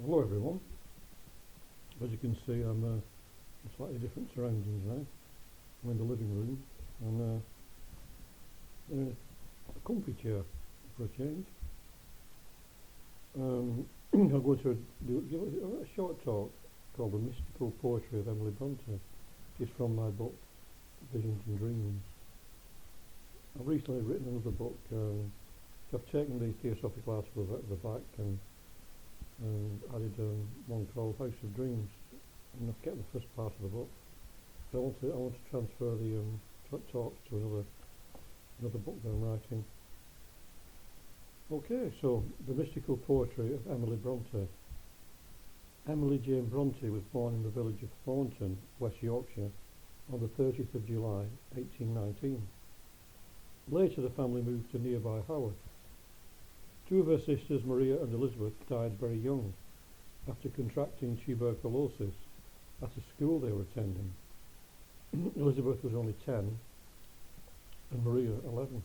Hello everyone. As you can see, I'm in slightly different surroundings now. I'm in the living room and in a comfy chair for a change. I'm going to give a short talk called The Mystical Poetry of Emily Bronte. It's from my book, Visions and Dreams. I've recently written another book. I've taken the theosophical articles out of the back and added one called House of Dreams, and I've kept the first part of the book. But I want to transfer the talks to another book that I'm writing. Okay, so The Mystical Poetry of Emily Bronte. Emily Jane Bronte was born in the village of Thornton, West Yorkshire, on the 30th of July, 1819. Later the family moved to nearby Haworth. Two of her sisters, Maria and Elizabeth, died very young after contracting tuberculosis at a school they were attending. Elizabeth was only 10 and Maria 11.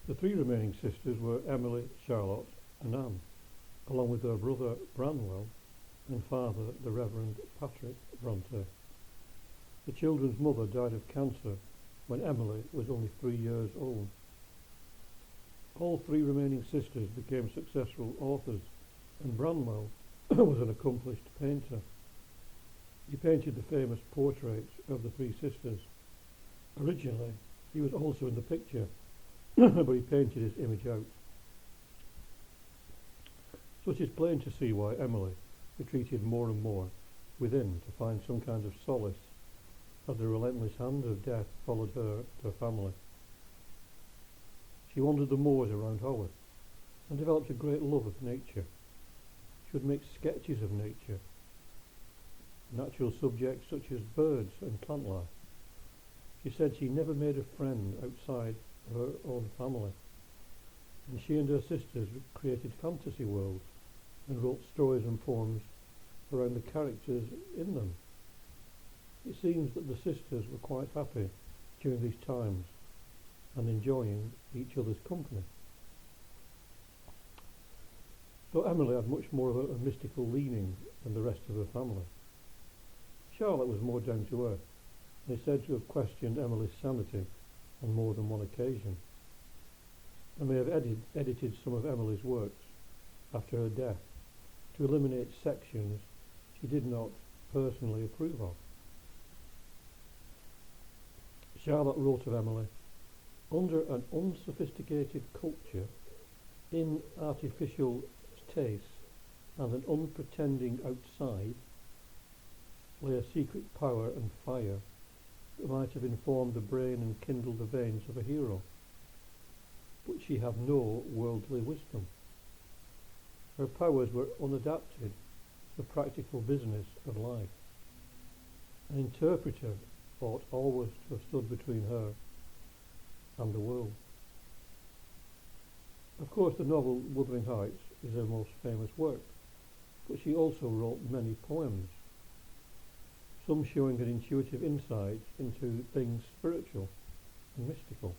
The three remaining sisters were Emily, Charlotte and Anne, along with their brother Branwell and father, the Reverend Patrick Bronte. The children's mother died of cancer when Emily was only 3 years old. All three remaining sisters became successful authors, and Branwell was an accomplished painter. He painted the famous portraits of the three sisters. Originally, he was also in the picture, but he painted his image out. So it is plain to see why Emily retreated more and more within to find some kind of solace as the relentless hand of death followed her and her family. She wandered the moors around Haworth and developed a great love of nature. She would make sketches of nature, natural subjects such as birds and plant life. She said she never made a friend outside her own family, and she and her sisters created fantasy worlds and wrote stories and poems around the characters in them. It seems that the sisters were quite happy during these times and enjoying each other's company. So Emily had much more of a mystical leaning than the rest of her family. Charlotte was more down to earth, and is said to have questioned Emily's sanity on more than one occasion, and may have edited some of Emily's works after her death to eliminate sections she did not personally approve of. Charlotte wrote of Emily, "Under an unsophisticated culture, in artificial tastes, and an unpretending outside, lay a secret power and fire that might have informed the brain and kindled the veins of a hero. But she had no worldly wisdom. Her powers were unadapted to the practical business of life. An interpreter ought always to have stood between her and the world." Of course, the novel Wuthering Heights is her most famous work, but she also wrote many poems, some showing an intuitive insight into things spiritual and mystical.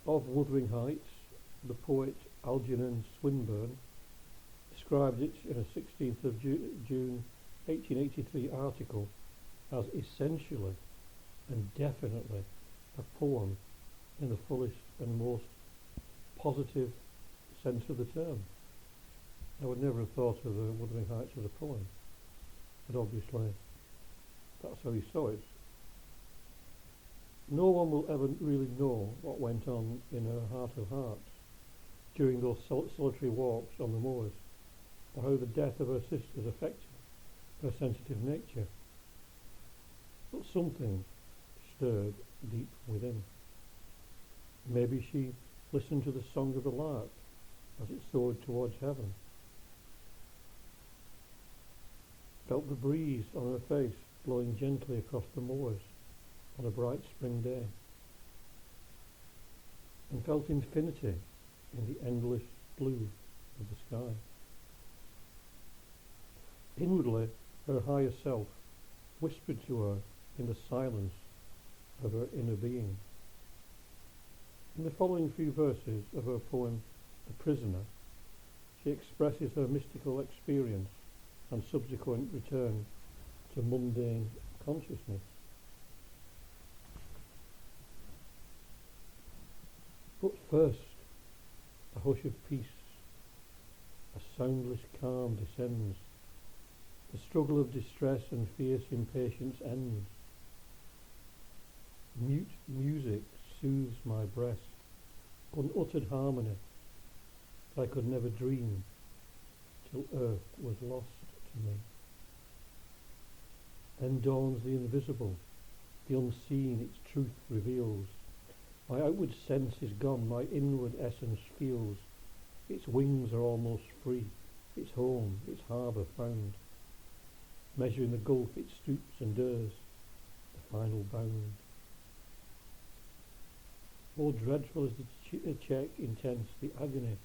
Of Wuthering Heights, the poet Algernon Swinburne described it in a 16th of June 1883 article as essentially and definitely a poem in the fullest and most positive sense of the term. I would never have thought of the Wuthering Heights as a poem, but obviously that's how he saw it. No one will ever really know what went on in her heart of hearts during those solitary walks on the moors, or how the death of her sisters affected her sensitive nature. But something stirred deep within. Maybe she listened to the song of the lark as it soared towards heaven, felt the breeze on her face blowing gently across the moors on a bright spring day, and felt infinity in the endless blue of the sky. Inwardly, her higher self whispered to her in the silence of her inner being. In the following few verses of her poem The Prisoner, She expresses her mystical experience and subsequent return to mundane consciousness. But first, a hush of peace, a soundless calm descends. The struggle of distress and fierce impatience ends. Mute music soothes my breast, unuttered harmony that I could never dream till earth was lost to me. Then dawns the invisible, the unseen its truth reveals. My outward sense is gone, my inward essence feels. Its wings are almost free, its home, its harbour found. Measuring the gulf it stoops and dares the final bound. More dreadful is the check intense, the agony,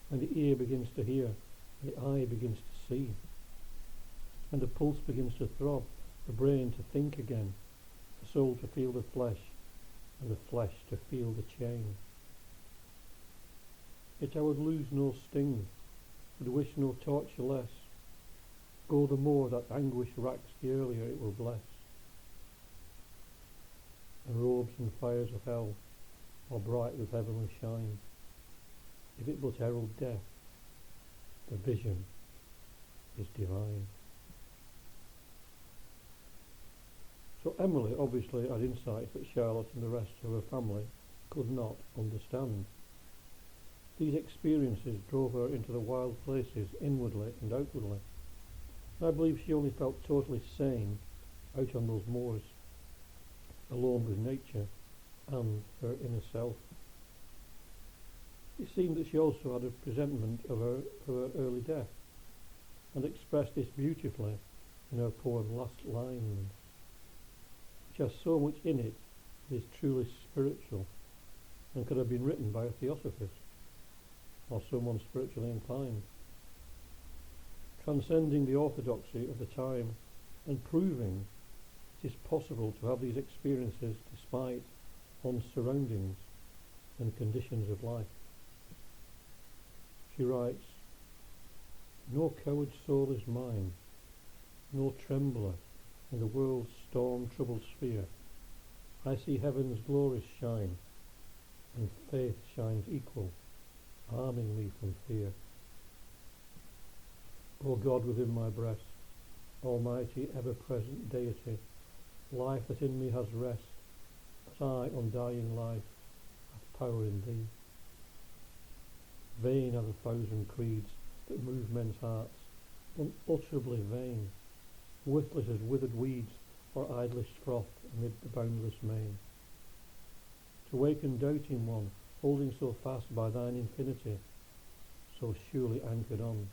when the ear begins to hear, and the eye begins to see, and the pulse begins to throb, the brain to think again, the soul to feel the flesh, and the flesh to feel the chain. Yet I would lose no sting, would wish no torture less, go the more that anguish racks the earlier it will bless. And robes and fires of hell are bright with heavenly shine, if it but herald death, the vision is divine. So Emily obviously had insights that Charlotte and the rest of her family could not understand. These experiences drove her into the wild places inwardly and outwardly. And I believe she only felt totally sane out on those moors, alone with nature and her inner self. It seemed that she also had a presentiment of her early death, and expressed this beautifully in her poem Last Lines, which has so much in it that is truly spiritual and could have been written by a theosophist or someone spiritually inclined, transcending the orthodoxy of the time and proving it is possible to have these experiences despite one's surroundings and conditions of life. She writes, "No coward soul is mine, no trembler in the world's storm-troubled sphere. I see heaven's glories shine, and faith shines equal, arming me from fear. O God within my breast, almighty ever-present deity, life that in me has rest, that I, undying life, have power in thee. Vain are the thousand creeds that move men's hearts, unutterably vain, worthless as withered weeds or idlest froth amid the boundless main. To waken doubting one, holding so fast by thine infinity, so surely anchored on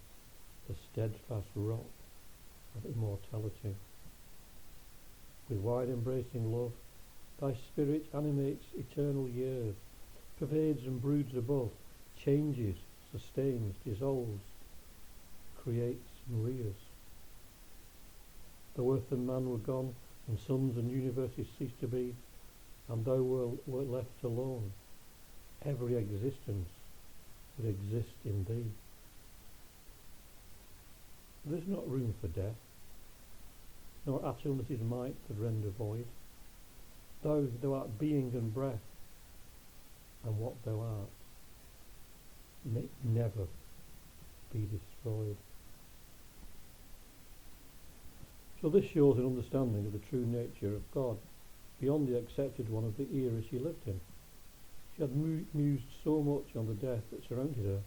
the steadfast rock of immortality. With wide embracing love, thy spirit animates eternal years, pervades and broods above, changes, sustains, dissolves, creates and rears. Though earth and man were gone, and suns and universes ceased to be, and thou wert left alone, every existence would exist in thee. There is not room for death, nor atom that his might could render void. Thou art being and breath, and what thou art may never be destroyed." So this shows an understanding of the true nature of God, beyond the accepted one of the era she lived in. She had mused so much on the death that surrounded her,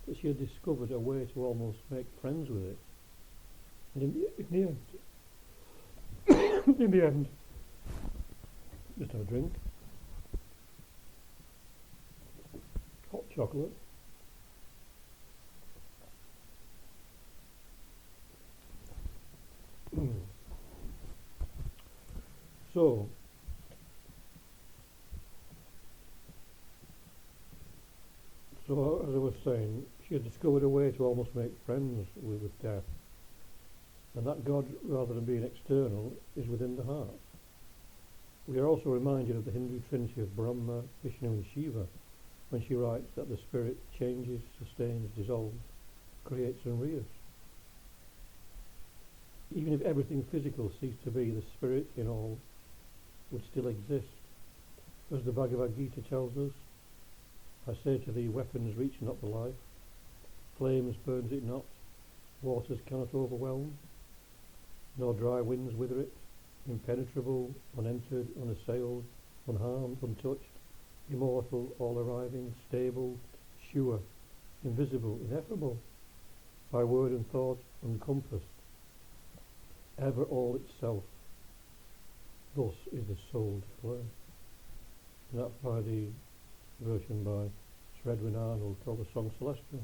that she had discovered a way to almost make friends with it. And in the end, just have a drink. Hot chocolate. So, as I was saying, she had discovered a way to almost make friends with death, and that God, rather than being external, is within the heart. We are also reminded of the Hindu trinity of Brahma, Vishnu and Shiva, when she writes that the spirit changes, sustains, dissolves, creates and rears. Even if everything physical ceased to be, the spirit in all would still exist. As the Bhagavad Gita tells us, I say to thee, weapons reach not the life, flames burns it not, waters cannot overwhelm, nor dry winds wither it, impenetrable, unentered, unassailed, unharmed, untouched, immortal, all arriving, stable, sure, invisible, ineffable, by word and thought encompassed, ever all itself. Thus is the soul declared. And that's by the version by Sir Edwin Arnold called the Song Celestial.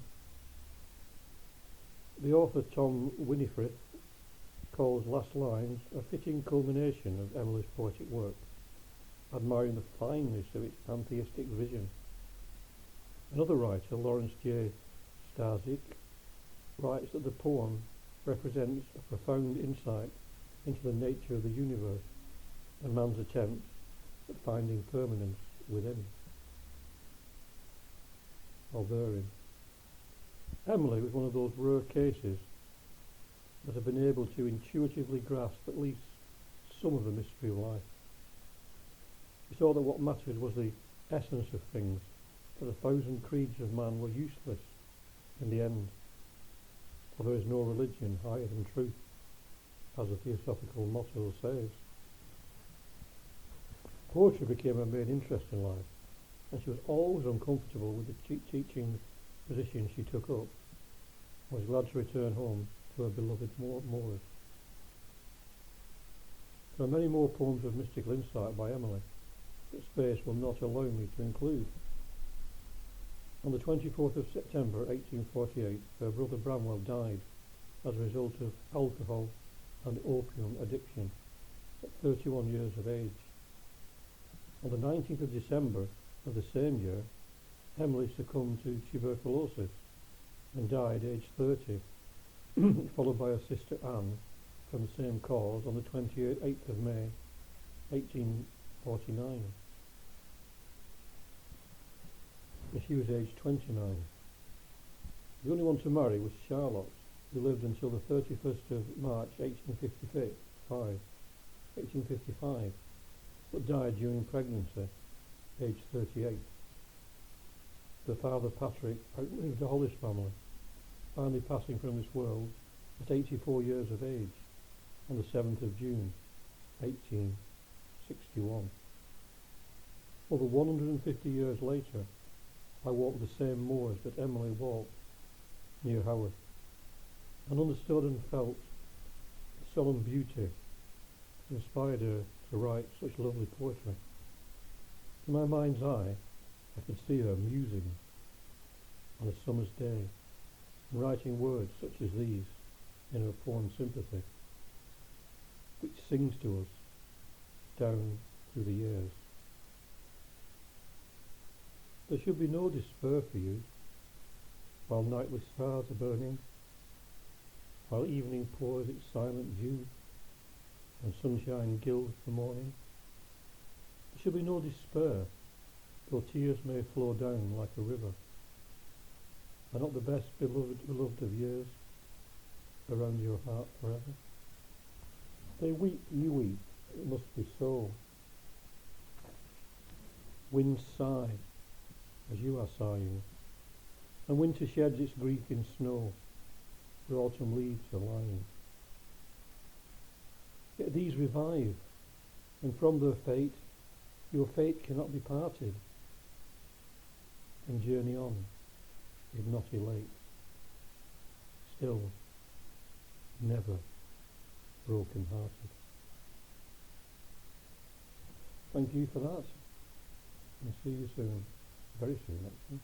The author Tom Winifred calls Last Lines a fitting culmination of Emily's poetic work, admiring the fineness of its pantheistic vision. Another writer, Lawrence J. Starzik, writes that the poem represents a profound insight into the nature of the universe and man's attempt at finding permanence within, or therein. Emily was one of those rare cases that have been able to intuitively grasp at least some of the mystery of life. She saw that what mattered was the essence of things, that 1,000 creeds of man were useless in the end, for there is no religion higher than truth, as the theosophical motto says. Poetry became her main interest in life, and she was always uncomfortable with the teaching position she took up, and was glad to return home to her beloved moors. There are many more poems of mystical insight by Emily that space will not allow me to include. On the 24th of September 1848, her brother Bramwell died as a result of alcohol and opium addiction at 31 years of age. On the 19th of December of the same year, Emily succumbed to tuberculosis and died aged 30, followed by her sister Anne from the same cause on the 28th of May 1849. She was aged 29. The only one to marry was Charlotte, who lived until the 31st of March 1855, but died during pregnancy, aged 38. Her father Patrick outlived the Hollis family, finally passing from this world at 84 years of age on the 7th of June 1861. Over 150 years later, I walked the same moors that Emily walked near Haworth, and understood and felt the solemn beauty that inspired her to write such lovely poetry. In my mind's eye, I could see her musing on a summer's day and writing words such as these in her poem Sympathy, which sings to us down through the years. There should be no despair for you, while nightly stars are burning, while evening pours its silent dew, and sunshine gilds the morning. There should be no despair, though tears may flow down like a river. Are not the best beloved of years around your heart forever? They weep, you weep, it must be so. Winds sigh as you are sighing, and winter sheds its grief in snow, where autumn leaves are lying. Yet these revive, and from their fate, your fate cannot be parted, and journey on, if not elate, still never broken-hearted. Thank you for that, and see you soon, very soon actually.